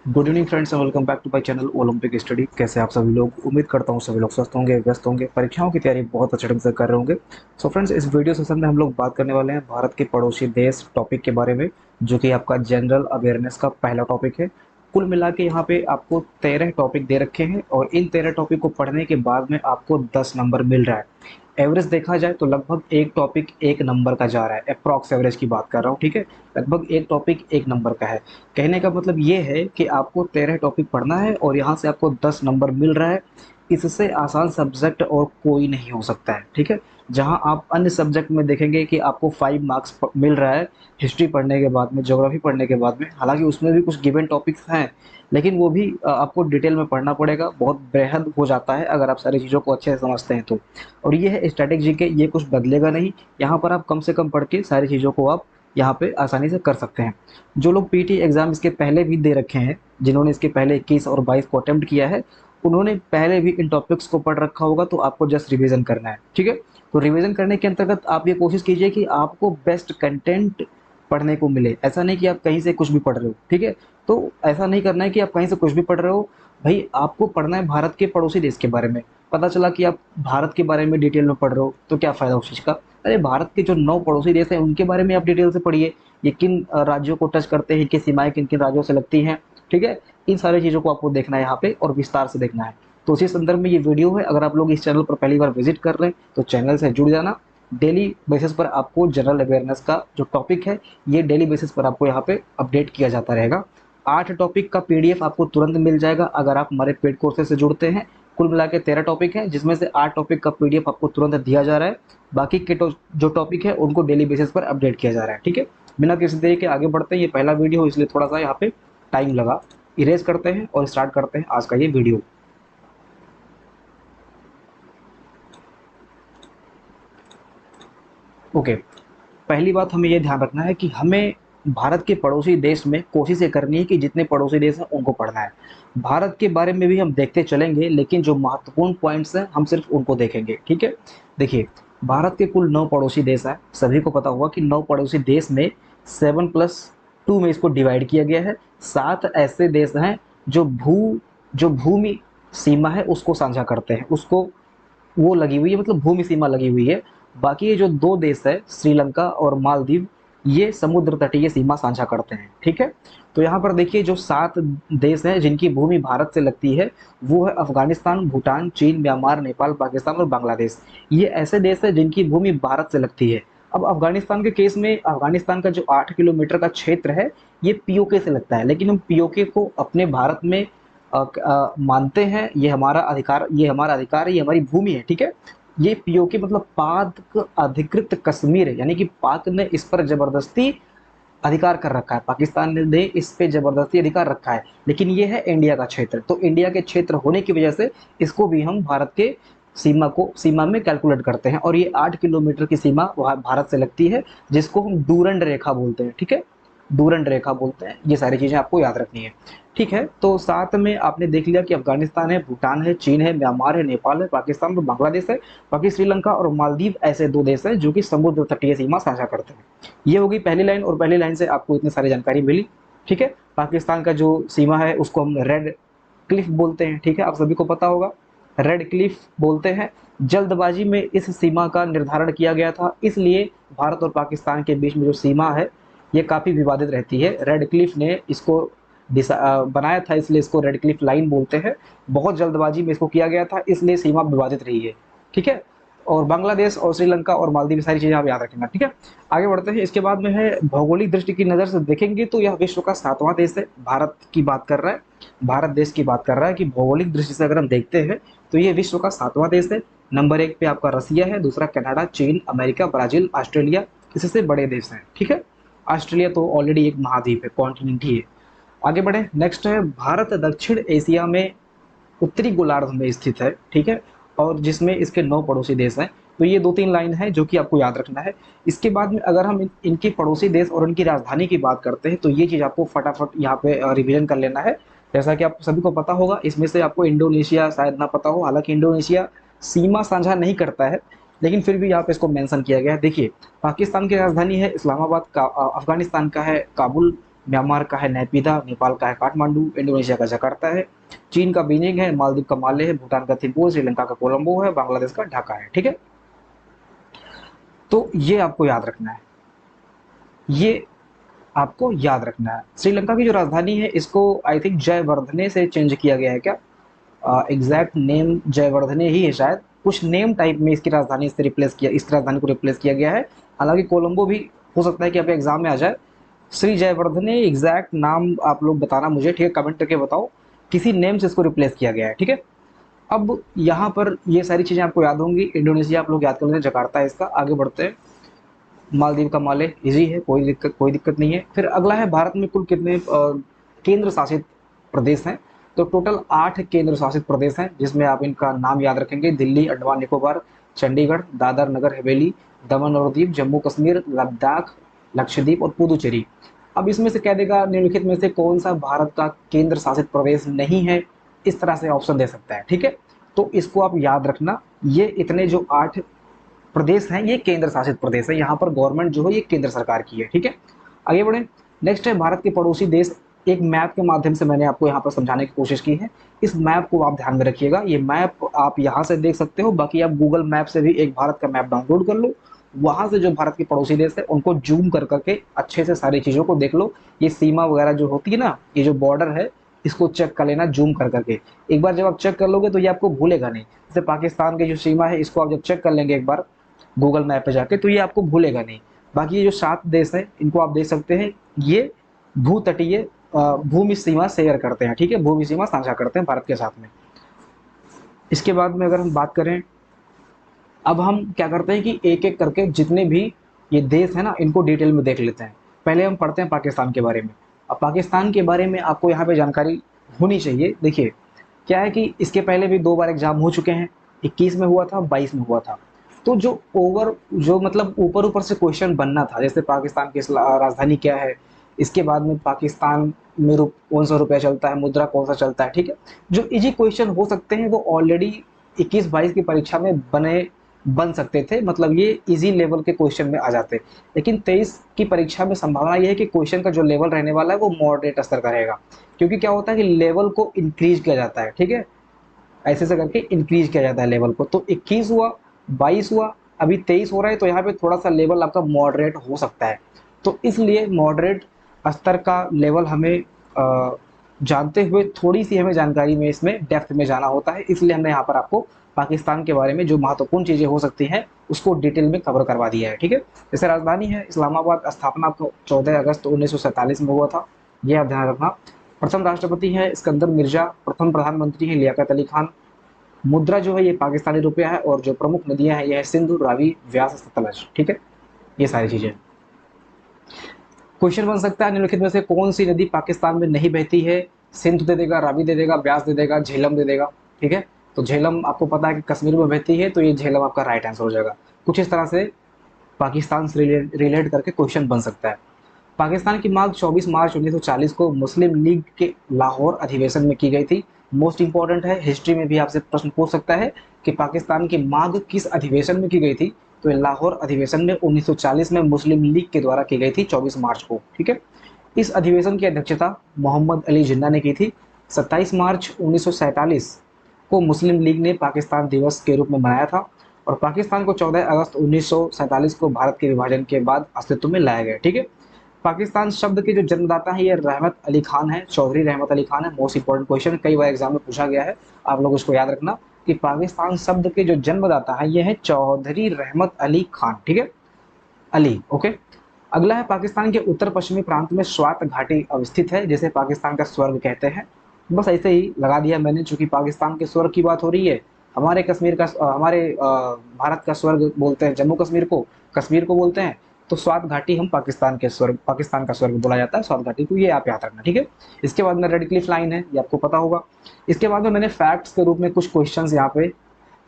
Good evening friends and welcome back to my channel Olympic Study. कैसे आप सभी लोग? उम्मीद करता हूँ सभी लोग स्वस्थ होंगे, व्यस्त होंगे, परीक्षाओं की तैयारी बहुत अच्छे ढंग से कर रहे होंगे। सो फ्रेंड्स, इस वीडियो सेशन में हम लोग बात करने वाले हैं भारत के पड़ोसी देश टॉपिक के बारे में, जो कि आपका जनरल अवेयरनेस का पहला टॉपिक है। कुल मिला के यहाँ पे आपको 13 टॉपिक दे रखे हैं और इन 13 टॉपिक को पढ़ने के बाद में आपको 10 नंबर मिल रहा है। एवरेज देखा जाए तो लगभग एक टॉपिक एक नंबर का जा रहा है। अप्रॉक्स एवरेज की बात कर रहा हूँ, ठीक है। लगभग एक टॉपिक एक नंबर का है। कहने का मतलब ये है कि आपको 13 टॉपिक पढ़ना है और यहाँ से आपको 10 नंबर मिल रहा है। इससे आसान सब्जेक्ट और कोई नहीं हो सकता है, ठीक है। जहाँ आप अन्य सब्जेक्ट में देखेंगे कि आपको 5 मार्क्स मिल रहा है हिस्ट्री पढ़ने के बाद में, ज्योग्राफी पढ़ने के बाद में, हालांकि उसमें भी कुछ गिवन टॉपिक्स हैं, लेकिन वो भी आपको डिटेल में पढ़ना पड़ेगा। बहुत बेहद हो जाता है अगर आप सारी चीज़ों को अच्छे से समझते हैं तो। और ये है स्ट्रैटेजी के, ये कुछ बदलेगा नहीं। यहाँ पर आप कम से कम पढ़ के सारी चीज़ों को आप यहाँ पे आसानी से कर सकते हैं। जो लोग पीटी एग्जाम इसके पहले भी दे रखे हैं, जिन्होंने इसके पहले 21 और 22 को अटेम्प्ट किया है, उन्होंने पहले भी इन टॉपिक्स को पढ़ रखा होगा, तो आपको जस्ट रिवीजन करना है, ठीक है। तो रिवीजन करने के अंतर्गत आप ये कोशिश कीजिए कि आपको बेस्ट कंटेंट पढ़ने को मिले। ऐसा नहीं कि आप कहीं से कुछ भी पढ़ रहे हो, ठीक है। तो ऐसा नहीं करना है कि आप कहीं से कुछ भी पढ़ रहे हो। भाई, आपको पढ़ना है भारत के पड़ोसी देश के बारे में। पता चला कि आप भारत के बारे में डिटेल में पढ़ रहे हो, तो क्या फ़ायदा उस चीज़ का? अरे, भारत के जो 9 पड़ोसी देश हैं उनके बारे में आप डिटेल से पढ़िए। ये किन राज्यों को टच करते हैं, इनकी सीमाएँ किन-किन राज्यों से लगती हैं, ठीक है? इन सारी चीज़ों को आपको देखना है यहाँ पे और विस्तार से देखना है। तो उसी संदर्भ में ये वीडियो है। अगर आप लोग इस चैनल पर पहली बार विज़िट कर रहे हैं, तो चैनल से जुड़ जाना। डेली बेसिस पर आपको जनरल अवेयरनेस का जो टॉपिक है, ये डेली बेसिस पर आपको यहाँ पे अपडेट किया जाता रहेगा। 8 टॉपिक का पीडीएफ आपको तुरंत मिल जाएगा अगर आप हमारे पेड कोर्सेज़ से जुड़ते हैं। कुल मिला के 13 टॉपिक हैं, जिसमें से 8 टॉपिक का पीडीएफ आपको तुरंत दिया जा रहा है। बाकी के जो टॉपिक है उनको डेली बेसिस पर अपडेट किया जा रहा है, ठीक है। बिना किसी देरी के आगे बढ़ते हैं। ये पहला वीडियो हो, इसलिए थोड़ा सा यहाँ पे टाइम लगा। इरेज करते हैं और स्टार्ट करते हैं आज का ये वीडियो। ओके। पहली बात हमें ये ध्यान रखना है कि हमें भारत के पड़ोसी देश में कोशिश ये करनी है कि जितने पड़ोसी देश हैं उनको पढ़ना है। भारत के बारे में भी हम देखते चलेंगे, लेकिन जो महत्वपूर्ण पॉइंट्स हैं हम सिर्फ उनको देखेंगे, ठीक है। देखिए, भारत के कुल 9 पड़ोसी देश हैं। सभी को पता होगा कि 9 पड़ोसी देश में 7+2 में इसको डिवाइड किया गया है। 7 ऐसे देश हैं जो भूमि सीमा है उसको साझा करते हैं, उसको वो लगी हुई है, मतलब भूमि सीमा लगी हुई है। बाकी ये जो 2 देश है, श्रीलंका और मालदीव, ये समुद्र तटीय सीमा साझा करते हैं, ठीक है। तो यहाँ पर देखिए, जो 7 देश हैं जिनकी भूमि भारत से लगती है, वो है अफगानिस्तान, भूटान, चीन, म्यांमार, नेपाल, पाकिस्तान और बांग्लादेश। ये ऐसे देश हैं जिनकी भूमि भारत से लगती है। अब अफगानिस्तान के केस में, अफगानिस्तान का जो 8 किलोमीटर का क्षेत्र है, ये पीओके से लगता है, लेकिन हम पीओके को अपने भारत में मानते हैं। ये हमारा अधिकार है, ये हमारी भूमि है, ठीक है। ये पीओके मतलब पाक अधिकृत कश्मीर है, यानी कि पाक ने इस पर जबरदस्ती अधिकार कर रखा है, पाकिस्तान ने इस पे जबरदस्ती अधिकार रखा है। लेकिन ये है इंडिया का क्षेत्र, तो इंडिया के क्षेत्र होने की वजह से इसको भी हम भारत के सीमा में कैलकुलेट करते हैं। और ये 8 किलोमीटर की सीमा भारत से लगती है, जिसको हम डूरंड रेखा बोलते हैं, ठीक है। डूरंड रेखा बोलते हैं। ये सारी चीज़ें आपको याद रखनी है, ठीक है। तो साथ में आपने देख लिया कि अफगानिस्तान है, भूटान है, चीन है, म्यांमार है, नेपाल है, पाकिस्तान और बांग्लादेश है। बाकी श्रीलंका और मालदीव ऐसे 2 देश हैं जो कि समुद्र तटीय सीमा साझा करते हैं। ये होगी पहली लाइन, और पहली लाइन से आपको इतनी सारी जानकारी मिली, ठीक है। पाकिस्तान का जो सीमा है उसको हम रेड क्लिफ बोलते हैं, ठीक है, आप सभी को पता होगा, रेड क्लिफ बोलते हैं। जल्दबाजी में इस सीमा का निर्धारण किया गया था, इसलिए भारत और पाकिस्तान के बीच में जो सीमा है ये काफ़ी विवादित रहती है। रेड क्लिफ ने इसको बनाया था, इसलिए इसको रेड क्लिफ लाइन बोलते हैं। बहुत जल्दबाजी में इसको किया गया था, इसलिए सीमा विवादित रही है, ठीक है। और बांग्लादेश और श्रीलंका और मालदीव, सारी चीज़ें आप याद रखना, ठीक है। आगे बढ़ते हैं। इसके बाद में है, भौगोलिक दृष्टि की नज़र से देखेंगे तो यह विश्व का 7वां देश है। भारत की बात कर रहा है, भारत देश की बात कर रहा है कि भौगोलिक दृष्टि से अगर हम देखते हैं तो ये विश्व का 7वां देश है। नंबर 1 पे आपका रसिया है, दूसरा कनाडा, चीन, अमेरिका, ब्राज़ील, ऑस्ट्रेलिया, इससे बड़े देश हैं, ठीक है। ऑस्ट्रेलिया तो ऑलरेडी एक महाद्वीप है, कॉन्टिनेंट ही है। आगे बढ़े। नेक्स्ट है, भारत दक्षिण एशिया में उत्तरी गोलार्ध में स्थित है, ठीक है, और जिसमें इसके 9 पड़ोसी देश हैं। तो ये 2-3 लाइन है जो कि आपको याद रखना है। इसके बाद में अगर हम इनके पड़ोसी देश और उनकी राजधानी की बात करते हैं, तो ये चीज़ आपको फटाफट यहाँ पे रिवीजन कर लेना है। जैसा कि आप सभी को पता होगा, इसमें से आपको इंडोनेशिया शायद ना पता हो, हालांकि इंडोनेशिया सीमा साझा नहीं करता है, लेकिन फिर भी यहाँ पे इसको मेंशन किया गया है। देखिए, पाकिस्तान की राजधानी है इस्लामाबाद, का अफगानिस्तान का है काबुल, म्यांमार का है नैपीदा, नेपाल का है काठमांडू, इंडोनेशिया का जकार्ता है, चीन का बीजिंग है, मालदीव का माले है, भूटान का थिम्पू है, श्रीलंका का कोलंबो है, बांग्लादेश का ढाका है। ठीक है, तो ये आपको याद रखना है, ये आपको याद रखना है। श्रीलंका की जो राजधानी है इसको आई थिंक जयवर्धने से चेंज किया गया है क्या, एग्जैक्ट नेम जयवर्धने ही है शायद, कुछ नेम टाइप में इसकी राजधानी से रिप्लेस किया, इस राजधानी को रिप्लेस किया गया है। हालांकि कोलंबो भी हो सकता है कि आपके एग्जाम में आ जाए। श्री जयवर्धने एग्जैक्ट नाम आप लोग बताना मुझे, ठीक है, कमेंट करके बताओ किसी नेम से इसको रिप्लेस किया गया है। ठीक है, अब यहाँ पर ये सारी चीज़ें आपको याद होंगी। इंडोनेशिया आप लोग याद कर लेते हैं, जकार्ता है इसका। आगे बढ़ते हैं, मालदीव का माले इजी है, कोई दिक्कत नहीं है। फिर अगला है भारत में कुल कितने केंद्र शासित प्रदेश हैं। तो टोटल 8 केंद्र शासित प्रदेश हैं, जिसमें आप इनका नाम याद रखेंगे। दिल्ली, अंडमान निकोबार, चंडीगढ़, दादर नगर हवेली, दमन और दीव, जम्मू कश्मीर, लद्दाख, लक्षद्वीप और पुदुचेरी। अब इसमें से कह देगा निम्नलिखित में से कौन सा भारत का केंद्र शासित प्रदेश नहीं है, इस तरह से ऑप्शन दे सकता है। ठीक है, तो इसको आप याद रखना, ये इतने जो 8 प्रदेश हैं ये केंद्र शासित प्रदेश है, यहाँ पर गवर्नमेंट जो है ये केंद्र सरकार की है। ठीक है, आगे बढ़े। नेक्स्ट है भारत के पड़ोसी देश। एक मैप के माध्यम से मैंने आपको यहाँ पर समझाने की कोशिश की है, इस मैप को आप ध्यान में रखिएगा। ये मैप आप यहाँ से देख सकते हो, बाकी आप गूगल मैप से भी एक भारत का मैप डाउनलोड कर लो, वहां से जो भारत के पड़ोसी देश है उनको जूम कर करके अच्छे से सारी चीज़ों को देख लो। ये सीमा वगैरह जो होती है ना, ये जो बॉर्डर है, इसको चेक कर लेना जूम कर करके। एक बार जब आप चेक कर लोगे तो ये आपको भूलेगा नहीं। जैसे पाकिस्तान की जो सीमा है, इसको आप जब चेक कर लेंगे एक बार गूगल मैप पे जाके, तो ये आपको भूलेगा नहीं। बाकी ये जो 7 देश हैं इनको आप देख सकते हैं, ये भू तटीय भूमि सीमा शेयर करते हैं। ठीक है, भूमि सीमा साझा करते हैं भारत के साथ में। इसके बाद में अगर हम बात करें, अब हम क्या करते हैं कि एक एक करके जितने भी ये देश है ना, इनको डिटेल में देख लेते हैं। पहले हम पढ़ते हैं पाकिस्तान के बारे में। अब पाकिस्तान के बारे में आपको यहाँ पे जानकारी होनी चाहिए। देखिए क्या है कि इसके पहले भी 2 बार एग्जाम हो चुके हैं, 21 में हुआ था, 22 में हुआ था। तो जो मतलब ऊपर ऊपर से क्वेश्चन बनना था, जैसे पाकिस्तान की राजधानी क्या है, इसके बाद में पाकिस्तान में कौन सा रुपया चलता है, मुद्रा कौन सा चलता है। ठीक है, जो इजी क्वेश्चन हो सकते हैं वो ऑलरेडी 21-22 की परीक्षा में बन सकते थे, मतलब ये इजी लेवल के क्वेश्चन में आ जाते। लेकिन 23 की परीक्षा में संभावना ये है कि क्वेश्चन का जो लेवल रहने वाला है वो मॉडरेट स्तर का रहेगा, क्योंकि क्या होता है कि लेवल को इंक्रीज किया जाता है। ठीक है, ऐसे से करके इंक्रीज किया जाता है लेवल को। तो 21 हुआ, 22 हुआ, अभी 23 हो रहा है, तो यहाँ पे थोड़ा सा लेवल आपका मॉडरेट हो सकता है। तो इसलिए मॉडरेट स्तर का लेवल हमें जानते हुए थोड़ी सी हमें जानकारी में इसमें डेप्थ में जाना होता है। इसलिए हमने यहाँ पर आपको पाकिस्तान के बारे में जो महत्वपूर्ण चीज़ें हो सकती हैं उसको डिटेल में कवर करवा दिया है। ठीक है, जैसे राजधानी है इस्लामाबाद, स्थापना आपको 14 अगस्त 1947 में हुआ था, ये आप ध्यान रखना। प्रथम राष्ट्रपति है सिकंदर मिर्जा, प्रथम प्रधानमंत्री है लियाकत अली खान। मुद्रा जो है ये पाकिस्तानी रुपया है, और जो प्रमुख नदियां हैं ये है सिंधु, रावी, व्यास, सतलज। ठीक है, ये सारी चीजें। क्वेश्चन बन सकता है निम्नलिखित में से कौन सी नदी पाकिस्तान में नहीं बहती है। सिंधु दे देगा, रावी दे देगा, ब्यास दे देगा, झेलम दे देगा। ठीक है, तो झेलम आपको पता है कि कश्मीर में बहती है, तो ये झेलम आपका राइट आंसर हो जाएगा। कुछ इस तरह से पाकिस्तान से रिलेट करके क्वेश्चन बन सकता है। पाकिस्तान की मांग 24 मार्च 1940 को मुस्लिम लीग के लाहौर अधिवेशन में की गई थी। मोस्ट इंपॉर्टेंट है, हिस्ट्री में भी आपसे प्रश्न पूछ सकता है कि पाकिस्तान की मांग किस अधिवेशन में की गई थी। तो लाहौर अधिवेशन में 1940 में मुस्लिम लीग के द्वारा की गई थी 24 मार्च को। ठीक है, इस अधिवेशन की अध्यक्षता मोहम्मद अली जिन्ना ने की थी। 27 मार्च 1947 को मुस्लिम लीग ने पाकिस्तान दिवस के रूप में मनाया था, और पाकिस्तान को 14 अगस्त 1947 को भारत के विभाजन के बाद अस्तित्व में लाया गया। ठीक है, पाकिस्तान शब्द के जो जन्मदाता है ये रहमत अली खान है, चौधरी रहमत अली खान है। मोस्ट इंपॉर्टेंट क्वेश्चन, कई बार एग्जाम में पूछा गया है, आप लोग उसको याद रखना कि पाकिस्तान शब्द के जो जन्मदाता है ये है चौधरी रहमत अली खान। ठीक है, अली। ओके, अगला है पाकिस्तान के उत्तर पश्चिमी प्रांत में स्वात घाटी अवस्थित है, जिसे पाकिस्तान का स्वर्ग कहते हैं। बस ऐसे ही लगा दिया मैंने, चूंकि पाकिस्तान के स्वर्ग की बात हो रही है। हमारे कश्मीर का भारत का स्वर्ग बोलते हैं जम्मू कश्मीर को, कश्मीर को बोलते हैं। तो स्वात घाटी हम पाकिस्तान का स्वर्ग बोला जाता है स्वात घाटी को, ये आप याद रखना। ठीक है, इसके बाद में रेड क्लिफ लाइन है, ये आपको पता होगा। इसके बाद में मैंने फैक्ट्स के रूप में कुछ क्वेश्चंस यहाँ पे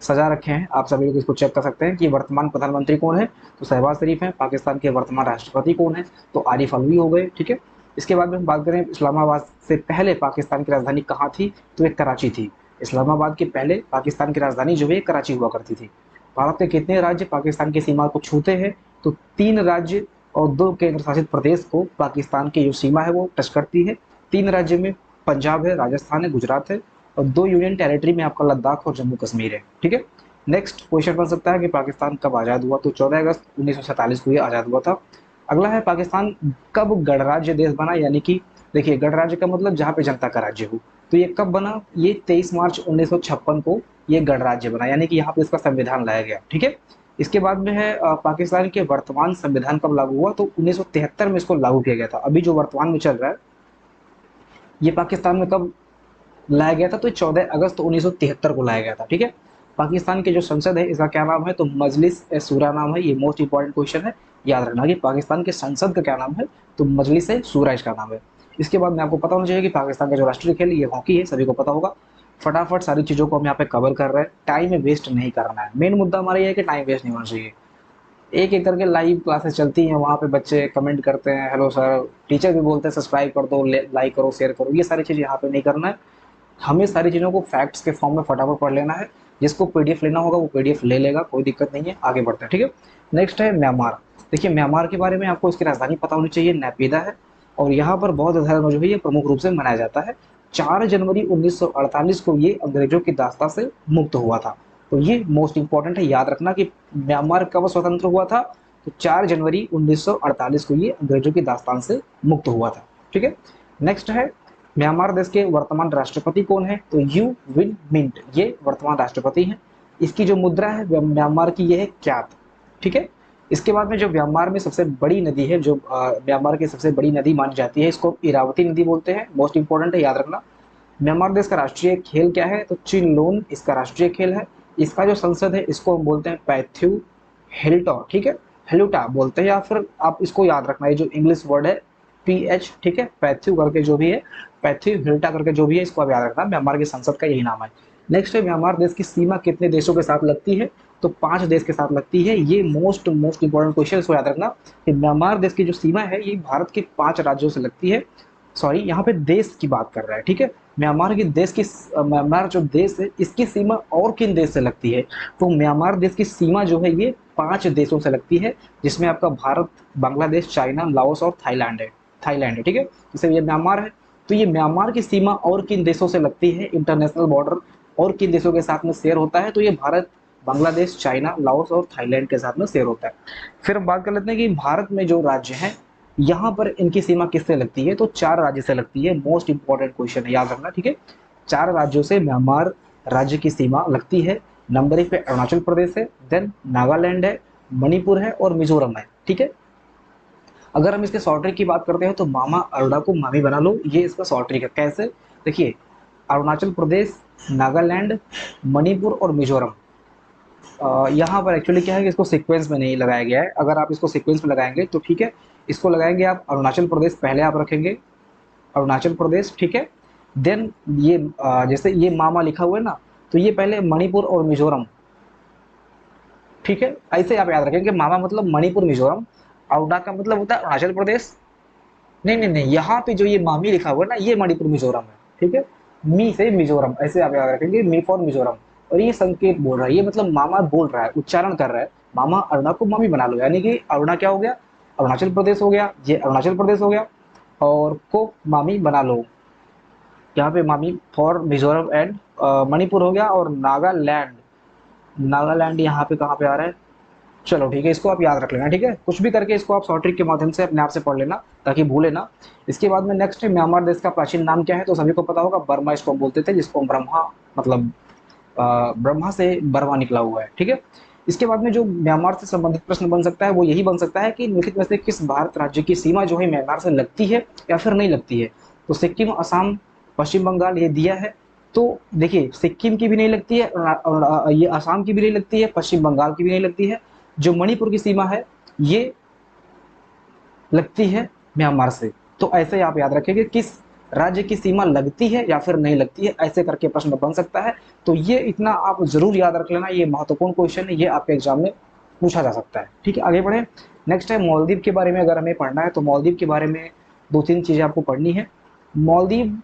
सजा रखे हैं, आप सभी लोग इसको चेक कर सकते हैं कि वर्तमान प्रधानमंत्री कौन है। तो शहबाज शरीफ हैं। पाकिस्तान के वर्तमान राष्ट्रपति कौन है, तो आरिफ अलवी हो गए। ठीक है, इसके बाद में हम बात करें इस्लामाबाद से पहले पाकिस्तान की राजधानी कहाँ थी, तो एक कराची थी। इस्लामाबाद के पहले पाकिस्तान की राजधानी जो है कराची हुआ करती थी। भारत के कितने राज्य पाकिस्तान की सीमा को छूते हैं, तो 3 राज्य और 2 केंद्र शासित प्रदेश को पाकिस्तान की जो सीमा है वो टच करती है। 3 राज्य में पंजाब है, राजस्थान है, गुजरात है, और 2 यूनियन टेरिटरी में आपका लद्दाख और जम्मू कश्मीर है। ठीक है, नेक्स्ट क्वेश्चन बन सकता है कि पाकिस्तान कब आज़ाद हुआ, तो 14 अगस्त 1947 को ये आज़ाद हुआ था। अगला है पाकिस्तान कब गणराज्य देश बना, यानी कि देखिए गणराज्य का मतलब जहाँ पे जनता का राज्य हो, तो ये कब बना, ये 23 मार्च 1956 को ये गणराज्य बना, यानी कि यहाँ पे इसका संविधान लाया गया। ठीक है, इसके बाद में है पाकिस्तान के वर्तमान संविधान कब लागू हुआ, तो 1973 में इसको लागू किया गया था। अभी जो वर्तमान में चल रहा है ये पाकिस्तान में कब लाया गया था, तो 14 अगस्त 1973 को लाया गया था। ठीक है, पाकिस्तान की जो संसद है इसका क्या नाम है, तो मजलिस ए शूरा नाम है। ये मोस्ट इंपॉर्टेंट क्वेश्चन है, याद रखना कि पाकिस्तान के संसद का क्या नाम है, तो मजलिस ए शूरा इसका नाम है। इसके बाद में आपको पता होना चाहिए कि पाकिस्तान का जो राष्ट्रीय खेल ये हॉकी है, सभी को पता होगा। फटाफट सारी चीज़ों को हम यहाँ पे कवर कर रहे हैं, टाइम वेस्ट नहीं करना है। मेन मुद्दा हमारा ये है कि टाइम वेस्ट नहीं होना चाहिए। एक एक करके लाइव क्लासेस चलती हैं, वहाँ पे बच्चे कमेंट करते हैं हेलो सर, टीचर भी बोलते हैं सब्सक्राइब कर दो, लाइक करो, शेयर करो, ये सारी चीज़ यहाँ पे नहीं करना है। हमें सारी चीज़ों को फैक्ट्स के फॉर्म में फटाफट पढ़ लेना है। जिसको पीडीएफ लेना होगा वो पीडीएफ ले लेगा, कोई दिक्कत नहीं है, आगे बढ़ते हैं। ठीक है, नेक्स्ट है म्यांमार। देखिए म्यांमार के बारे में आपको इसकी राजधानी पता होनी चाहिए, नैपीदा है। और यहाँ पर बौद्ध धर्म जो है ये प्रमुख रूप से मनाया जाता है। 4 जनवरी 1948 को ये अंग्रेजों की दास्ता से मुक्त हुआ था। तो ये मोस्ट इंपॉर्टेंट है, याद रखना कि म्यांमार कब स्वतंत्र हुआ था, तो 4 जनवरी 1948 को ये अंग्रेजों की दास्तान से मुक्त हुआ था। ठीक है, नेक्स्ट है म्यांमार देश के वर्तमान राष्ट्रपति कौन है, तो यू विन मिंट ये वर्तमान राष्ट्रपति हैं। इसकी जो मुद्रा है म्यांमार की ये है क्यात। ठीक है, इसके बाद में जो म्यांमार में सबसे बड़ी नदी है, जो म्यांमार की सबसे बड़ी नदी मानी जाती है, इसको इरावती नदी बोलते हैं। मोस्ट इंपॉर्टेंट है, याद रखना। म्यांमार देश का राष्ट्रीय खेल क्या है, तो चिनलोन इसका राष्ट्रीय खेल है। इसका जो संसद है इसको हम बोलते हैं पैथ्यू हेल्टॉ। ठीक है, हेलुटा बोलते हैं, या फिर आप इसको याद रखना, ये जो इंग्लिश वर्ड है PH, ठीक है, पैथ्यू करके जो भी है, पैथ्यू हिल्टा करके जो भी है, इसको आप याद रखना। म्यांमार की संसद का यही नाम है। नेक्स्ट है म्यांमार देश की सीमा कितने देशों के साथ लगती है, तो 5 देश के साथ लगती है। ये मोस्ट इंपॉर्टेंट क्वेश्चन, इसको याद रखना कि म्यांमार देश की जो सीमा है ये भारत के 5 राज्यों से लगती है। सॉरी, यहाँ पे देश की बात कर रहा है। ठीक है, म्यांमार की देश की म्यांमार जो देश है इसकी सीमा और किन देश से लगती है, तो म्यांमार देश की सीमा जो है ये 5 देशों से लगती है, जिसमें आपका भारत, बांग्लादेश, चाइना, लाओस और थाईलैंड है। ठीक है, जैसे ये म्यांमार है, तो ये म्यांमार की सीमा और किन देशों से लगती है, इंटरनेशनल बॉर्डर और किन देशों के साथ में शेयर होता है, तो ये भारत, बांग्लादेश, चाइना, लाओस और थाईलैंड के साथ में शेयर होता है। फिर हम बात कर लेते हैं कि भारत में जो राज्य हैं यहाँ पर इनकी सीमा किससे लगती है, तो 4 राज्य से लगती है। मोस्ट इंपॉर्टेंट क्वेश्चन है, याद रखना। ठीक है, 4 राज्यों से म्यांमार राज्य की सीमा लगती है। नंबर 1 पे अरुणाचल प्रदेश है, देन नागालैंड है, मणिपुर है और मिजोरम है। ठीक है, अगर हम इसके शॉर्ट ट्रिक की बात करते हैं तो मामा अरोड़ा को मामी बना लो, ये इसका शॉर्ट ट्रिक है। कैसे, देखिए अरुणाचल प्रदेश, नागालैंड, मणिपुर और मिजोरम, यहाँ पर एक्चुअली क्या है कि इसको सीक्वेंस में नहीं लगाया गया है। अगर आप इसको सीक्वेंस में लगाएंगे तो ठीक है, इसको लगाएंगे आप अरुणाचल प्रदेश पहले आप रखेंगे, अरुणाचल प्रदेश। ठीक है, देन ये जैसे ये मामा लिखा हुआ है ना, तो ये पहले मणिपुर और मिजोरम। ठीक है, ऐसे आप याद रखेंगे, मामा मतलब मणिपुर मिजोरम, अरुणा का मतलब होता है अरुणाचल प्रदेश। नहीं नहीं नहीं, यहाँ पे जो ये मामी लिखा हुआ है ना, ये मणिपुर मिजोरम है। ठीक है, मी से मिजोरम, ऐसे आप याद रखेंगे, मी फॉर मिजोरम। और ये संकेत बोल रहा है, ये मतलब मामा बोल रहा है, उच्चारण कर रहा है, मामा अरुणा को मामी बना लो, यानी कि अरुणा क्या हो गया, अरुणाचल प्रदेश हो गया, ये अरुणाचल प्रदेश हो गया, और को मामी बना लो, यहाँ पे मामी फॉर मिजोरम एंड मणिपुर हो गया। और नागालैंड, नागालैंड यहाँ पे कहाँ पे आ रहा है, चलो ठीक है, इसको आप याद रख लेना। ठीक है, कुछ भी करके इसको आप शॉर्ट ट्रिक के माध्यम से अपने आप से पढ़ लेना ताकि भूले ना। इसके बाद में नेक्स्ट है म्यांमार देश का प्राचीन नाम क्या है, तो सभी को पता होगा, बर्मा इसको बोलते थे, जिसको ब्रह्मा मतलब ब्रह्मा से बर्मा निकला हुआ है। ठीक है, इसके बाद में जो म्यांमार से संबंधित प्रश्न बन सकता है वो यही बन सकता है कि निम्नलिखित में से किस भारत राज्य की सीमा जो है म्यांमार से लगती है या फिर नहीं लगती है, तो सिक्किम, असम, पश्चिम बंगाल ये दिया है। तो देखिए सिक्किम की भी नहीं लगती है, ये असम की भी नहीं लगती है, पश्चिम बंगाल की भी नहीं लगती है। जो मणिपुर की सीमा है ये लगती है म्यांमार से। तो ऐसे आप याद रखेंगे किस राज्य की सीमा लगती है या फिर नहीं लगती है, ऐसे करके प्रश्न बन सकता है। तो ये इतना आप जरूर याद रख लेना, ये महत्वपूर्ण क्वेश्चन है, ये आपके एग्जाम में पूछा जा सकता है। ठीक है, आगे बढ़े। नेक्स्ट है मालदीव के बारे में अगर हमें पढ़ना है तो मालदीव के बारे में 2-3 चीजें आपको पढ़नी है। मालदीव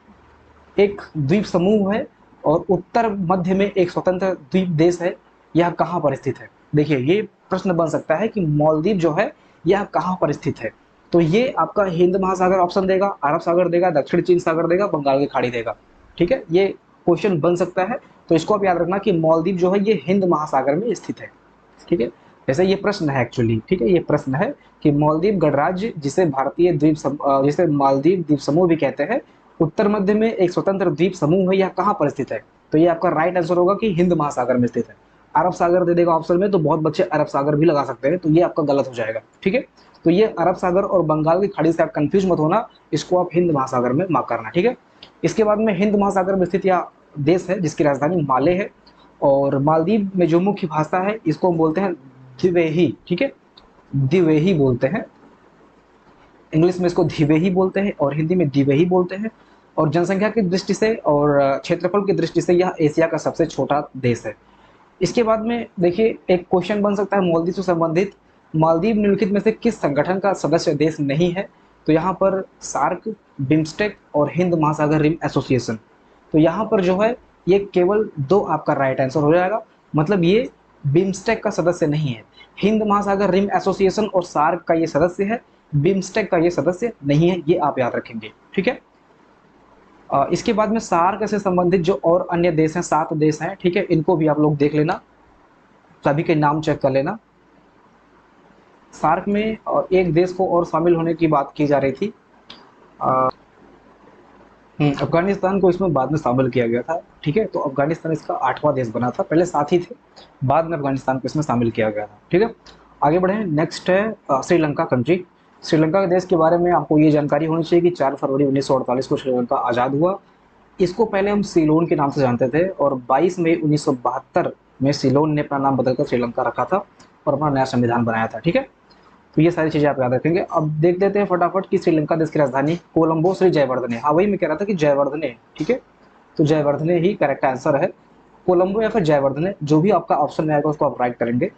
एक द्वीप समूह है और उत्तर मध्य में एक स्वतंत्र द्वीप देश है। यह कहाँ पर स्थित है, देखिए ये प्रश्न बन सकता है कि मालदीव जो है यह कहाँ पर स्थित है? तो ये आपका हिंद महासागर ऑप्शन देगा, अरब सागर देगा, दक्षिण चीन सागर देगा, बंगाल की खाड़ी देगा। ठीक है, ये क्वेश्चन बन सकता है। तो इसको आप याद रखना कि मालदीव जो है ये हिंद महासागर में स्थित है। ठीक है, वैसे ये प्रश्न है एक्चुअली, ठीक है, ये प्रश्न है कि मालदीव गणराज्य जिसे भारतीय जिसे मालदीव द्वीप समूह भी कहते हैं, उत्तर मध्य में एक स्वतंत्र द्वीप समूह है, यह कहाँ पर स्थित है? तो ये आपका राइट आंसर होगा कि हिंद महासागर में स्थित है। अरब सागर दे देगा ऑप्शन में, तो बहुत बच्चे अरब सागर भी लगा सकते हैं, तो ये आपका गलत हो जाएगा। ठीक है, तो ये अरब सागर और बंगाल की खाड़ी से आप कंफ्यूज मत होना, इसको आप हिंद महासागर में मार्क करना। ठीक है, इसके बाद में हिंद महासागर में स्थित यह देश है जिसकी राजधानी माले है, और मालदीव में जो मुख्य भाषा है इसको हम बोलते हैं द्विवेही। ठीक है, द्विवेही बोलते हैं, इंग्लिश में इसको द्विवेही बोलते हैं और हिंदी में द्विवेही बोलते हैं। और जनसंख्या की दृष्टि से और क्षेत्रफल की दृष्टि से यह एशिया का सबसे छोटा देश है। इसके बाद में देखिए एक क्वेश्चन बन सकता है मालदीव से संबंधित, मालदीव निम्नलिखित में से किस संगठन का सदस्य देश नहीं है? तो यहाँ पर सार्क, बिम्स्टेक और हिंद महासागर रिम एसोसिएशन। तो यहाँ पर जो है ये केवल दो आपका राइट आंसर हो जाएगा, मतलब ये बिम्स्टेक का सदस्य नहीं है। हिंद महासागर रिम एसोसिएशन और सार्क का ये सदस्य है, बिम्स्टेक का ये सदस्य नहीं है, ये आप याद रखेंगे। ठीक है, इसके बाद में सार्क से संबंधित जो और अन्य देश हैं, 7 देश हैं, ठीक है, इनको भी आप लोग देख लेना, सभी के नाम चेक कर लेना। सार्क में एक देश को और शामिल होने की बात की जा रही थी, अफगानिस्तान को इसमें बाद में शामिल किया गया था। ठीक है, तो अफगानिस्तान इसका 8वां देश बना था, पहले 7 ही थे, बाद में अफगानिस्तान को इसमें शामिल किया गया था। ठीक है, आगे बढ़े, नेक्स्ट है श्रीलंका कंट्री। श्रीलंका के देश के बारे में आपको ये जानकारी होनी चाहिए कि 4 फरवरी 1948 को श्रीलंका आज़ाद हुआ। इसको पहले हम सीलोन के नाम से जानते थे, और 22 मई 1972 में सीलोन ने अपना नाम बदलकर श्रीलंका रखा था और अपना नया संविधान बनाया था। ठीक है, तो ये सारी चीज़ें आप याद रखेंगे। अब देख लेते हैं फटाफट कि श्रीलंका देश की राजधानी कोलंबो श्री जयवर्धने। हाँ, वही मैं कह रहा था कि जयवर्धने। ठीक है, तो जयवर्धने ही करेक्ट आंसर है, कोलंबो या फिर जयवर्धने, जो भी आपका ऑप्शन में आएगा उसको आप राइट करेंगे।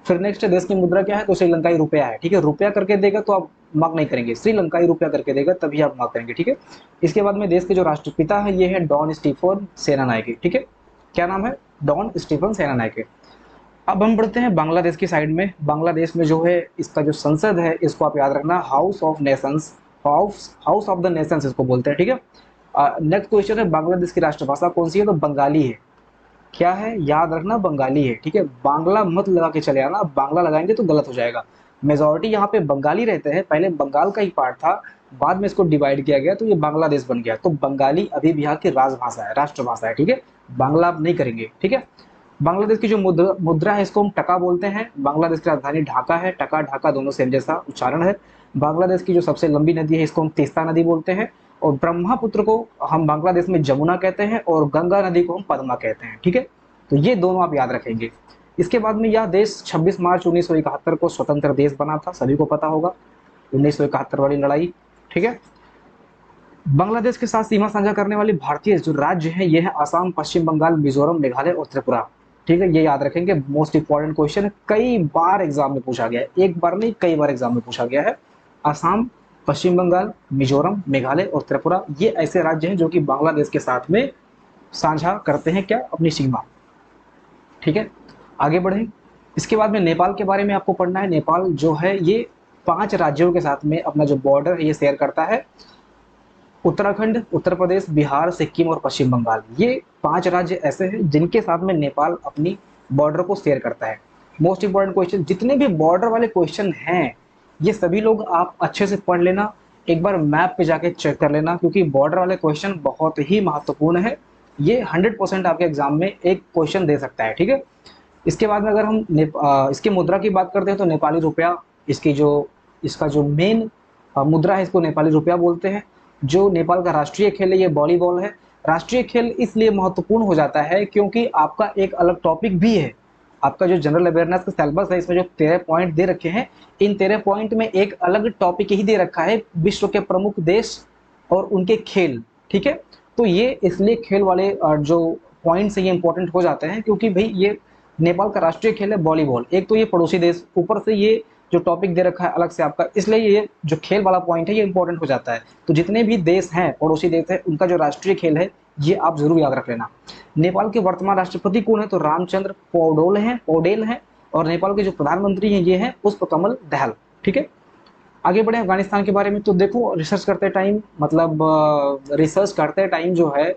फिर नेक्स्ट देश की मुद्रा क्या है? तो श्रीलंकाई रुपया है। ठीक है, रुपया करके देगा तो आप मार्क नहीं करेंगे, श्रीलंकाई रुपया करके देगा तभी आप मार्क करेंगे। ठीक है, इसके बाद में देश के जो राष्ट्रपिता है ये है डॉन स्टीफन सेनानायके। ठीक है, क्या नाम है? डॉन स्टीफन सेनानायके। अब हम बढ़ते हैं बांग्लादेश की साइड में। बांग्लादेश में जो है इसका जो संसद है इसको आप याद रखना, house of Nations, house of the Nations इसको बोलते हैं। ठीक है, नेक्स्ट क्वेश्चन है बांग्लादेश की राष्ट्रभाषा कौन सी है? तो बंगाली है। क्या है? याद रखना, बंगाली है। ठीक है, बांग्ला मत लगा के चले आना, बांग्ला लगाएंगे तो गलत हो जाएगा। मेजॉरिटी यहाँ पे बंगाली रहते हैं, पहले बंगाल का ही पार्ट था, बाद में इसको डिवाइड किया गया तो ये बांग्लादेश बन गया। तो बंगाली अभी भी यहाँ की राजभाषा है, राष्ट्रभाषा है। ठीक है, बांग्ला आप नहीं करेंगे। ठीक है, बांग्लादेश की जो मुद्रा है इसको हम टका बोलते हैं। बांग्लादेश की राजधानी ढाका है, टका ढाका दोनों सेम जैसा उच्चारण है। बांग्लादेश की जो सबसे लंबी नदी है इसको हम तीस्ता नदी बोलते हैं, और ब्रह्मपुत्र को हम बांग्लादेश में जमुना कहते हैं, और गंगा नदी को हम पद्मा कहते हैं। ठीक है, तो ये दोनों आप याद रखेंगे। इसके बाद में यह देश 26 मार्च 1971 को स्वतंत्र देश बना था, सभी को पता होगा, 1971 वाली लड़ाई। ठीक है, बांग्लादेश के साथ सीमा साझा करने वाले भारतीय जो राज्य हैं ये है असम, पश्चिम बंगाल, मिजोरम, मेघालय और त्रिपुरा। ठीक है, ये याद रखेंगे, मोस्ट इंपॉर्टेंट क्वेश्चन है, कई बार एग्जाम में पूछा गया है, एक बार नहीं कई बार एग्जाम में पूछा गया है। असम, पश्चिम बंगाल, मिजोरम, मेघालय और त्रिपुरा ये ऐसे राज्य हैं जो कि बांग्लादेश के साथ में साझा करते हैं क्या? अपनी सीमा। ठीक है, आगे बढ़े। इसके बाद में नेपाल के बारे में आपको पढ़ना है। नेपाल जो है ये 5 राज्यों के साथ में अपना जो बॉर्डर है ये शेयर करता है, उत्तराखंड, उत्तर प्रदेश, बिहार, सिक्किम और पश्चिम बंगाल। ये 5 राज्य ऐसे हैं जिनके साथ में नेपाल अपनी बॉर्डर को शेयर करता है। मोस्ट इंपॉर्टेंट क्वेश्चन, जितने भी बॉर्डर वाले क्वेश्चन हैं ये सभी लोग आप अच्छे से पढ़ लेना, एक बार मैप पे जाके चेक कर लेना, क्योंकि बॉर्डर वाले क्वेश्चन बहुत ही महत्वपूर्ण है। ये 100% आपके एग्जाम में एक क्वेश्चन दे सकता है। ठीक है, इसके बाद में अगर हम इसकी मुद्रा की बात करते हैं तो नेपाली रुपया, इसका जो मेन मुद्रा है इसको नेपाली रुपया बोलते हैं। जो नेपाल का राष्ट्रीय खेल है ये वॉलीबॉल है। राष्ट्रीय खेल इसलिए महत्वपूर्ण हो जाता है क्योंकि आपका एक अलग टॉपिक भी है, आपका जो जनरल अवेयरनेस का सिलेबस है इसमें जो 13 पॉइंट दे रखे हैं, इन 13 पॉइंट में एक अलग टॉपिक ही दे रखा है, विश्व के प्रमुख देश और उनके खेल। ठीक है, तो ये इसलिए खेल वाले जो पॉइंट्स है ये इंपॉर्टेंट हो जाते हैं, क्योंकि भाई ये नेपाल का राष्ट्रीय खेल है वॉलीबॉल, एक तो ये पड़ोसी देश, ऊपर से ये जो टॉपिक दे रखा है अलग से आपका, इसलिए ये जो खेल वाला पॉइंट है ये इंपॉर्टेंट हो जाता है। तो जितने भी देश हैं, पड़ोसी देश है, उनका जो राष्ट्रीय खेल है ये आप जरूर याद रख लेना। नेपाल के वर्तमान राष्ट्रपति कौन है? तो रामचंद्र पौडेल हैं, और नेपाल के जो प्रधानमंत्री हैं ये हैं पुष्प कमल दहल। ठीक है, आगे बढ़े अफगानिस्तान के बारे में, तो देखो रिसर्च करते टाइम, मतलब रिसर्च करते टाइम जो है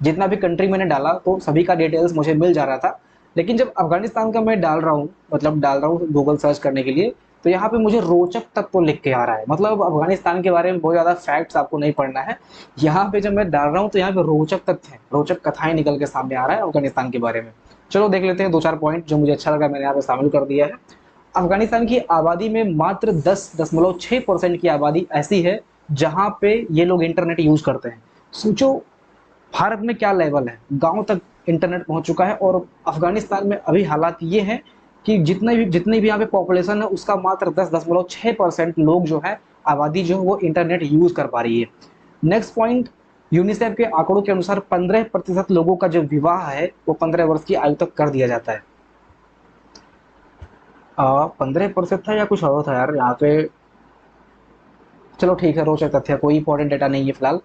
जितना भी कंट्री मैंने डाला तो सभी का डिटेल्स मुझे मिल जा रहा था। लेकिन जब अफगानिस्तान का मैं डाल रहा हूँ, मतलब डाल रहा हूँ गूगल सर्च करने के लिए, तो यहाँ पे मुझे रोचक तत्व लिख के आ रहा है। मतलब अफगानिस्तान के बारे में बहुत ज़्यादा फैक्ट्स आपको नहीं पढ़ना है, यहाँ पे जब मैं डाल रहा हूँ तो यहाँ पे रोचक तथ्य हैं, रोचक कथाएं निकल के सामने आ रहा है अफगानिस्तान के बारे में। चलो देख लेते हैं दो चार पॉइंट जो मुझे अच्छा लगा, मैंने यहाँ पे शामिल कर दिया है। अफगानिस्तान की आबादी में मात्र 10.6% की आबादी ऐसी है जहाँ पे ये लोग इंटरनेट यूज करते हैं। सोचो भारत में क्या लेवल है, गांव तक इंटरनेट पहुंच चुका है, और अफगानिस्तान में अभी हालात ये हैं कि जितनी भी यहाँ पे पॉपुलेशन है उसका मात्र 10.6% लोग जो है, आबादी जो है वो इंटरनेट यूज कर पा रही है। नेक्स्ट पॉइंट, यूनिसेफ के आंकड़ों के अनुसार 15% लोगों का जो विवाह है वो 15 वर्ष की आयु तक कर दिया जाता है। 15% था या कुछ और था यार यहाँ पे, चलो ठीक है, रोचक तथ्य, कोई इंपॉर्टेंट डेटा नहीं है फिलहाल।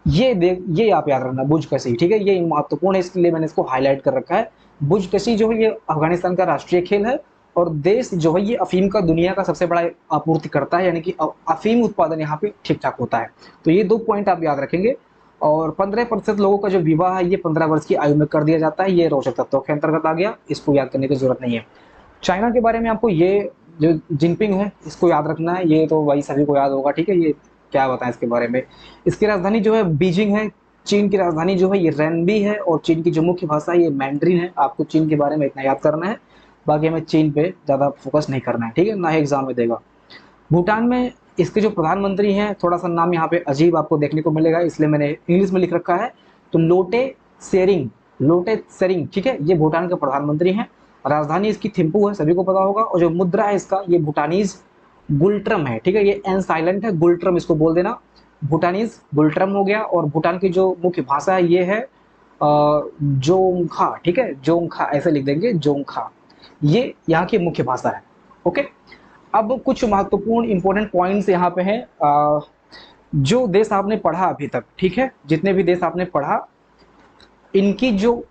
ये आप याद रखना, बुज कशी, ठीक है, ये महत्वपूर्ण है, इसलिए मैंने इसको हाईलाइट कर रखा है। बुज कशी जो है ये अफगानिस्तान का राष्ट्रीय खेल है, और देश जो है ये अफीम का दुनिया का सबसे बड़ा आपूर्ति करता है, यानी कि अफीम उत्पादन यहाँ पे ठीक ठाक होता है। तो ये 2 पॉइंट आप याद रखेंगे। और 15% लोगों का जो विवाह है ये 15 वर्ष की आयु में कर दिया जाता है, ये रोचक तत्वों के अंतर्गत आ गया, इसको याद करने की जरूरत नहीं है। चाइना के बारे में आपको ये जो जिनपिंग है इसको याद रखना है, ये तो वही सभी को याद होगा, ठीक है, ये क्या बताएं इसके बारे में। इसकी राजधानी जो है बीजिंग है, चीन की राजधानी जो है ये रेनबी है, और चीन की जो मुख्य भाषा है ये मैंड्रिन है। आपको चीन के बारे में इतना याद करना है, बाकी हमें चीन पे ज़्यादा फोकस नहीं करना है, ठीक है, ना ही एग्जाम में देगा। भूटान में इसके जो प्रधानमंत्री हैं, थोड़ा सा नाम यहाँ पे अजीब आपको देखने को मिलेगा, इसलिए मैंने इंग्लिश में लिख रखा है। तो लोटे सेरिंग, ठीक है, ये भूटान के प्रधानमंत्री हैं। राजधानी इसकी थिम्पू है, सभी को पता होगा, और जो मुद्रा है इसका ये भूटानीज गुल्ट्रम है, ठीक है, ये एन साइलेंट है, गुल्ट्रम इसको बोल देना, भूटानीज गुल्ट्रम हो गया। और भूटान की जो मुख्य भाषा है ये है जोंगखा, ठीक है, जोंगखा ऐसे लिख देंगे, जोंगखा, ये यहाँ की मुख्य भाषा है। ओके, अब कुछ महत्वपूर्ण इंपॉर्टेंट पॉइंट्स यहाँ पे हैं, जो देश आपने पढ़ा अभी तक, ठीक है, जितने भी देश आपने पढ़ा, इनकी जो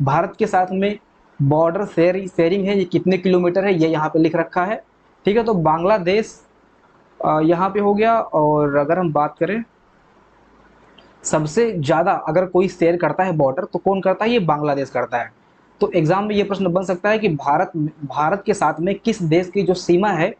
भारत के साथ में बॉर्डर शेयरिंग है ये कितने किलोमीटर है, ये यहाँ पे लिख रखा है, ठीक है। तो बांग्लादेश यहाँ पे हो गया, और अगर हम बात करें सबसे ज़्यादा अगर कोई शेयर करता है बॉर्डर तो कौन करता है, ये बांग्लादेश करता है। तो एग्जाम में ये प्रश्न बन सकता है कि भारत के साथ में किस देश की जो सीमा है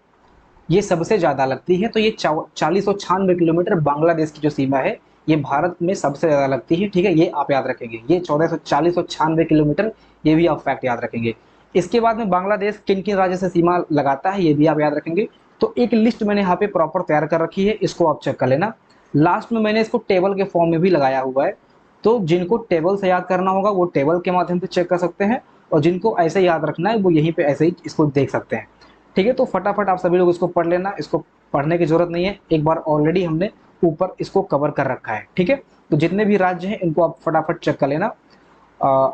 ये सबसे ज़्यादा लगती है, तो ये 4096 किलोमीटर बांग्लादेश की जो सीमा है ये भारत में सबसे ज़्यादा लगती है, ठीक है, ये आप याद रखेंगे, ये 4096 किलोमीटर, ये भी आप फैक्ट याद रखेंगे। इसके बाद में बांग्लादेश किन किन राज्य से सीमा लगाता है ये भी आप याद रखेंगे। तो एक लिस्ट मैंने यहाँ पे प्रॉपर तैयार कर रखी है, इसको आप चेक कर लेना। लास्ट में मैंने इसको टेबल के फॉर्म में भी लगाया हुआ है, तो जिनको टेबल से याद करना होगा वो टेबल के माध्यम से चेक कर सकते हैं, और जिनको ऐसे याद रखना है वो यहीं पे ऐसे ही इसको देख सकते हैं, ठीक है। तो फटाफट आप सभी लोग इसको पढ़ लेना, इसको पढ़ने की जरूरत नहीं है, एक बार ऑलरेडी हमने ऊपर इसको कवर कर रखा है, ठीक है। तो जितने भी राज्य हैं इनको आप फटाफट चेक कर लेना।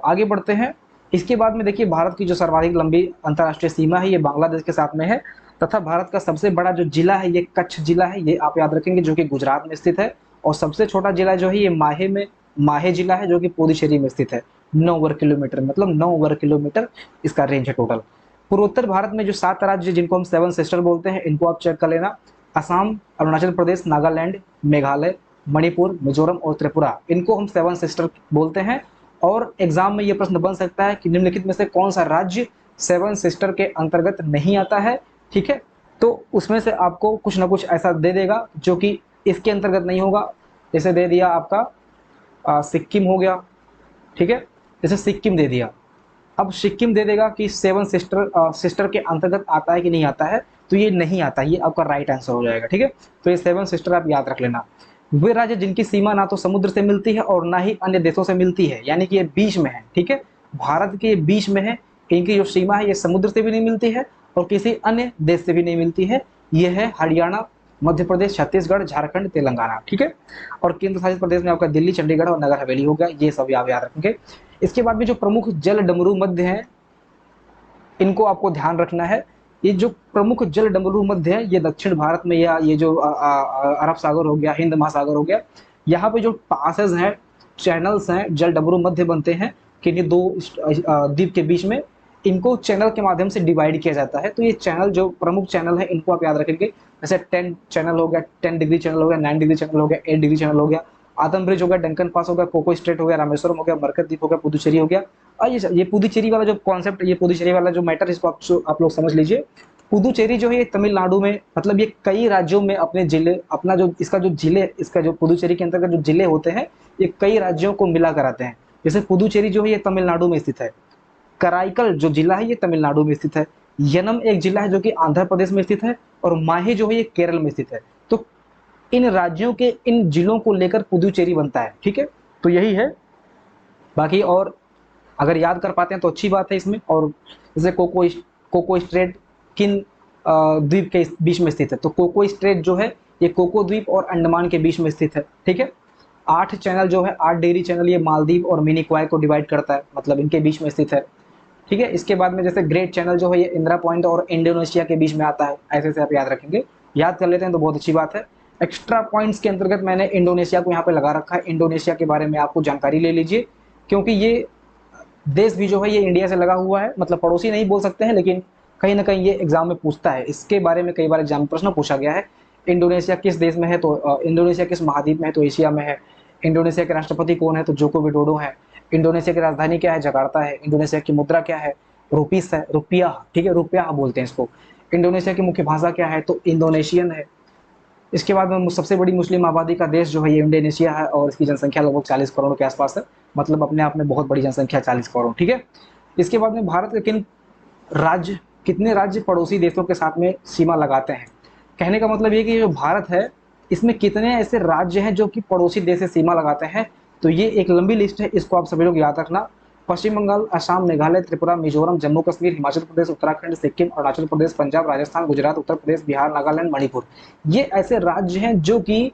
आगे बढ़ते हैं। इसके बाद में देखिए भारत की जो सर्वाधिक लंबी अंतर्राष्ट्रीय सीमा है ये बांग्लादेश के साथ में है, तथा भारत का सबसे बड़ा जो जिला है ये कच्छ जिला है, ये आप याद रखेंगे, जो कि गुजरात में स्थित है। और सबसे छोटा जिला जो है ये माहे जिला है, जो कि पुडुचेरी में स्थित है। 9 वर्ग किलोमीटर, मतलब 9 वर्ग किलोमीटर इसका रेंज है टोटल। पूर्वोत्तर भारत में जो 7 राज्य जिनको हम 7 सिस्टर बोलते हैं इनको आप चेक कर लेना। असम, अरुणाचल प्रदेश, नागालैंड, मेघालय, मणिपुर, मिजोरम और त्रिपुरा, इनको हम 7 सिस्टर बोलते हैं। और एग्जाम में ये प्रश्न बन सकता है कि निम्नलिखित में से कौन सा राज्य 7 सिस्टर के अंतर्गत नहीं आता है, ठीक है। तो उसमें से आपको कुछ ना कुछ ऐसा दे देगा जो कि इसके अंतर्गत नहीं होगा। जैसे दे दिया आपका सिक्किम हो गया, ठीक है, जैसे सिक्किम दे दिया। अब सिक्किम दे देगा कि 7 सिस्टर के अंतर्गत आता है कि नहीं आता है, तो ये नहीं आता, ये आपका राइट आंसर हो जाएगा, ठीक है। तो ये 7 सिस्टर आप याद रख लेना। वे राज्य जिनकी सीमा ना तो समुद्र से मिलती है और ना ही अन्य देशों से मिलती है, यानी कि ये बीच में है, ठीक है, भारत के बीच में है, इनकी जो सीमा है ये समुद्र से भी नहीं मिलती है और किसी अन्य देश से भी नहीं मिलती है। ये है हरियाणा, मध्य प्रदेश, छत्तीसगढ़, झारखंड, तेलंगाना, ठीक है। और केंद्र शासित प्रदेश में आपका दिल्ली, चंडीगढ़ और नगर हवेली हो गया, ये सब आप याद रखेंगे। इसके बाद में जो प्रमुख जल डमरू मध्य हैं इनको आपको ध्यान रखना है। ये जो प्रमुख जल डमरू मध्य है ये दक्षिण भारत में, या ये जो अरब सागर हो गया, हिंद महासागर हो गया, यहाँ पे जो पासेज हैं, चैनल्स हैं, जल डमरू मध्य बनते हैं किन्हीं 2 द्वीप के बीच में। इनको चैनल के माध्यम से डिवाइड किया जाता है। तो ये चैनल जो प्रमुख चैनल है इनको आप याद रखेंगे, जैसे 10 चैनल हो गया, 10 डिग्री चैनल हो गया, 9 डिग्री चैनल हो गया, 8 डिग्री चैनल हो गया, आदम ब्रिज हो गया, डंकन पास हो गया, कोको स्ट्रेट हो गया, रामेश्वरम हो गया, मरकत द्वीप हो गया, पुदुचेरी हो गया। और ये पुदुचेरी वाला जो कॉन्सेप्ट, ये पुदुचेरी वाला जो मैटर, इसको आप लोग समझ लीजिए। पुदुचेरी जो है ये तमिलनाडु में, मतलब ये कई राज्यों में अपने जिले, अपना जो इसका जो जिले, इसका जो पुदुचेरी के अंतर्गत जो जिले होते हैं ये कई राज्यों को मिला कराते हैं। जैसे पुदुचेरी जो है ये तमिलनाडु में स्थित है, कराईकल जो जिला है ये तमिलनाडु में स्थित है, यनम एक जिला है जो कि आंध्र प्रदेश में स्थित है, और माहे जो है ये केरल में स्थित है। तो इन राज्यों के इन जिलों को लेकर पुदुचेरी बनता है, ठीक है। तो यही है, बाकी और अगर याद कर पाते हैं तो अच्छी बात है इसमें। और जैसे कोको स्ट्रेट किन द्वीप के बीच में स्थित है, तो कोको स्ट्रेट जो है ये कोको द्वीप और अंडमान के बीच में स्थित है, ठीक है। 8 चैनल जो है, 8 डिग्री चैनल ये मालदीव और मिनी क्वाई को डिवाइड करता है, मतलब इनके बीच में स्थित है, ठीक है। इसके बाद में जैसे ग्रेट चैनल जो है ये इंदिरा पॉइंट और इंडोनेशिया के बीच में आता है, ऐसे से आप याद रखेंगे। याद कर लेते हैं तो बहुत अच्छी बात है। एक्स्ट्रा पॉइंट्स के अंतर्गत मैंने इंडोनेशिया को यहाँ पे लगा रखा है। इंडोनेशिया के बारे में आपको जानकारी ले लीजिए, क्योंकि ये देश भी जो है ये इंडिया से लगा हुआ है, मतलब पड़ोसी नहीं बोल सकते हैं, लेकिन कहीं ना कहीं ये एग्जाम में पूछता है। इसके बारे में कई बार एग्जाम में प्रश्न पूछा गया है। इंडोनेशिया किस देश में है, तो इंडोनेशिया किस महाद्वीप में है, तो एशिया में है। इंडोनेशिया के राष्ट्रपति कौन है, तो जोको विडोडो है। इंडोनेशिया की राजधानी क्या है, जकार्ता है। इंडोनेशिया की मुद्रा क्या है, रुपीस है, रुपया, ठीक है, रुपया बोलते हैं इसको। इंडोनेशिया की मुख्य भाषा क्या है, तो इंडोनेशियन है। इसके बाद में सबसे बड़ी मुस्लिम आबादी का देश जो है ये इंडोनेशिया है, और इसकी जनसंख्या लगभग 40 करोड़ के आसपास है, मतलब अपने आप में बहुत बड़ी जनसंख्या 40 करोड़, ठीक है। इसके बाद में भारत के कितने राज्य पड़ोसी देशों के साथ में सीमा लगाते हैं। कहने का मतलब ये कि जो भारत है इसमें कितने ऐसे राज्य हैं जो कि पड़ोसी देश से सीमा लगाते हैं। तो ये एक लंबी लिस्ट है, इसको आप सभी लोग याद रखना। पश्चिम बंगाल, असम, मेघालय, त्रिपुरा, मिजोरम, जम्मू कश्मीर, हिमाचल प्रदेश, उत्तराखंड, सिक्किम, अरुणाचल प्रदेश, पंजाब, राजस्थान, गुजरात, उत्तर प्रदेश, बिहार, नागालैंड, मणिपुर, ये ऐसे राज्य हैं जो कि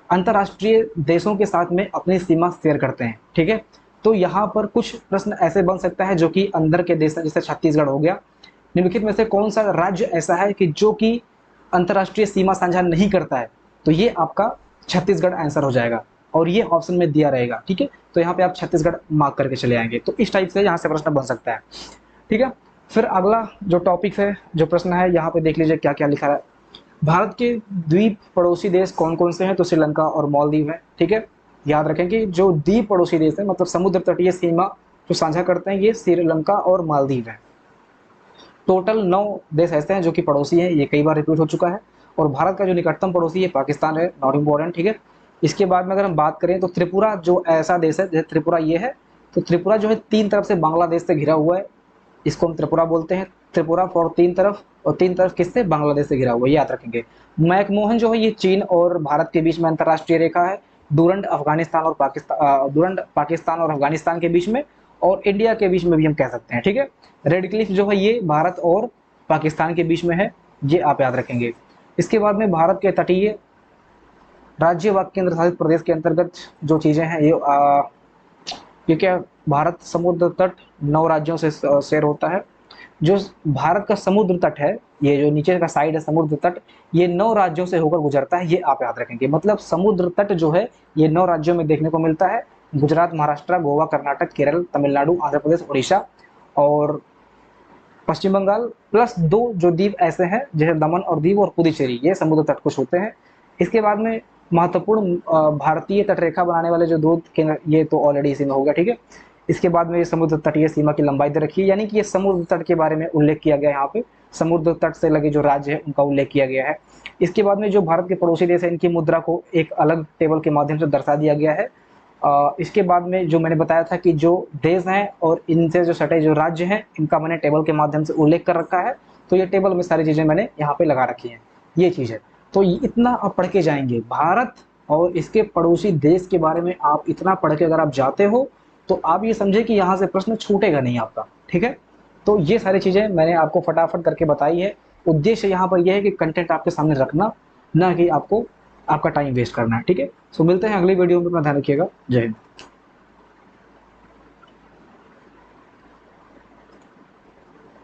अंतर्राष्ट्रीय देशों के साथ में अपनी सीमा शेयर करते हैं, ठीक है। तो यहाँ पर कुछ प्रश्न ऐसे बन सकता है जो कि अंदर के देश, जैसे छत्तीसगढ़ हो गया। निम्नलिखित में से कौन सा राज्य ऐसा है कि जो कि अंतर्राष्ट्रीय सीमा साझा नहीं करता है, तो ये आपका छत्तीसगढ़ आंसर हो जाएगा, और ये ऑप्शन में दिया रहेगा, ठीक है। तो यहाँ पे आप छत्तीसगढ़ मार्क करके चले आएंगे। तो इस टाइप से यहाँ से प्रश्न बन सकता है, ठीक है। फिर अगला जो टॉपिक है, जो प्रश्न है, यहाँ पे देख लीजिए क्या क्या लिखा है। भारत के द्वीप पड़ोसी देश कौन कौन से हैं, तो श्रीलंका और मालदीव है, ठीक है। याद रखें कि जो द्वीप पड़ोसी देश है, मतलब समुद्र तटीय सीमा जो साझा करते हैं, ये श्रीलंका और मालदीव है। टोटल 9 देश ऐसे हैं जो कि पड़ोसी हैं, ये कई बार रिपीट हो चुका है। और भारत का जो निकटतम पड़ोसी है पाकिस्तान है, नॉट इम्पोर्टेंट, ठीक है। इसके बाद में अगर हम बात करें तो त्रिपुरा जो ऐसा देश है, जैसे त्रिपुरा ये है, तो त्रिपुरा जो है 3 तरफ से बांग्लादेश से घिरा हुआ है, इसको हम त्रिपुरा बोलते हैं। त्रिपुरा फॉर 3 तरफ, और 3 तरफ किससे, बांग्लादेश से घिरा हुआ है, याद रखेंगे। मैकमोहन जो है ये चीन और भारत के बीच में अंतर्राष्ट्रीय रेखा है। डूरंड पाकिस्तान और अफगानिस्तान के बीच में, और इंडिया के बीच में भी हम कह सकते हैं, ठीक है। रेड क्लिफ जो है ये भारत और पाकिस्तान के बीच में है, ये आप याद रखेंगे। इसके बाद में भारत के तटीय राज्य व केंद्र शासित प्रदेश के अंतर्गत जो चीज़ें हैं, ये क्या, भारत समुद्र तट 9 राज्यों से शेयर होता है। जो भारत का समुद्र तट है, ये जो नीचे का साइड है समुद्र तट, ये 9 राज्यों से होकर गुजरता है, ये आप याद रखेंगे। मतलब समुद्र तट जो है ये 9 राज्यों में देखने को मिलता है, गुजरात, महाराष्ट्र, गोवा, कर्नाटक, केरल, तमिलनाडु, आंध्र प्रदेश, उड़ीसा और पश्चिम बंगाल, प्लस 2 जो द्वीप ऐसे हैं जैसे दमन और दीव और पुदुचेरी, ये समुद्र तट को छूते हैं। इसके बाद में महत्वपूर्ण भारतीय तटरेखा बनाने वाले जो 2 केंद्र, ये तो ऑलरेडी इसी में हो गया, ठीक है। इसके बाद में ये समुद्र तटीय सीमा की लंबाई दे रखी है, यानी कि ये समुद्र तट के बारे में उल्लेख किया गया है। यहाँ पे समुद्र तट से लगे जो राज्य है उनका उल्लेख किया गया है। इसके बाद में जो भारत के पड़ोसी देश है, इनकी मुद्रा को एक अलग टेबल के माध्यम से दर्शा दिया गया है। इसके बाद में जो मैंने बताया था कि जो देश हैं और इनसे जो सटे जो राज्य हैं, इनका मैंने टेबल के माध्यम से उल्लेख कर रखा है। तो ये टेबल में सारी चीज़ें मैंने यहाँ पे लगा रखी हैं, ये चीज़ है। तो इतना आप पढ़ के जाएंगे, भारत और इसके पड़ोसी देश के बारे में आप इतना पढ़ के अगर आप जाते हो तो आप ये समझे कि यहाँ से प्रश्न छूटेगा नहीं आपका, ठीक है। तो ये सारी चीज़ें मैंने आपको फटाफट करके बताई है। उद्देश्य यहाँ पर यह है कि कंटेंट आपके सामने रखना, ना कि आपको आपका टाइम वेस्ट करना है, ठीक है। सो मिलते हैं अगली वीडियो में, अपना ध्यान रखिएगा। जय हिंद।